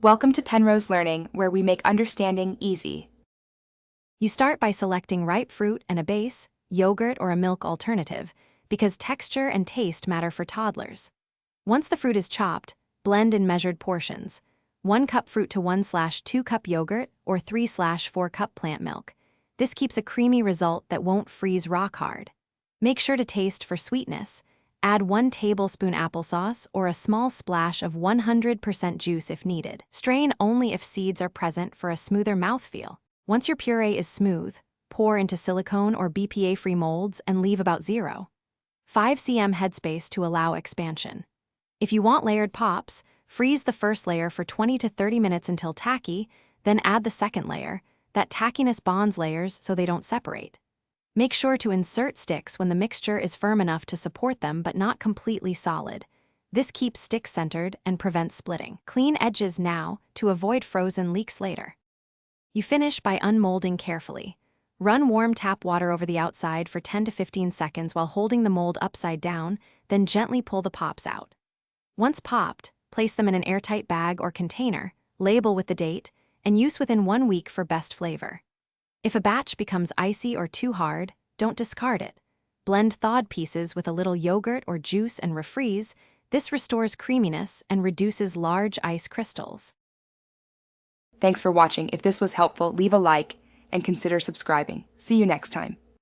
Welcome to Penrose Learning, where we make understanding easy. You start by selecting ripe fruit and a base, yogurt or a milk alternative, because texture and taste matter for toddlers. Once the fruit is chopped, blend in measured portions. 1 cup fruit to 1/2 cup yogurt or 3/4 cup plant milk. This keeps a creamy result that won't freeze rock hard. Make sure to taste for sweetness. Add 1 tablespoon applesauce or a small splash of 100% juice if needed. Strain only if seeds are present for a smoother mouthfeel. Once your puree is smooth, pour into silicone or BPA-free molds and leave about 0.5 cm headspace to allow expansion. If you want layered pops, freeze the first layer for 20 to 30 minutes until tacky, then add the second layer. That tackiness bonds layers so they don't separate. Make sure to insert sticks when the mixture is firm enough to support them but not completely solid. This keeps sticks centered and prevents splitting. Clean edges now to avoid frozen leaks later. You finish by unmolding carefully. Run warm tap water over the outside for 10 to 15 seconds while holding the mold upside down, then gently pull the pops out. Once popped, place them in an airtight bag or container, label with the date, and use within 1 week for best flavor. If a batch becomes icy or too hard, don't discard it. Blend thawed pieces with a little yogurt or juice and refreeze. This restores creaminess and reduces large ice crystals. Thanks for watching. If this was helpful, leave a like and consider subscribing. See you next time.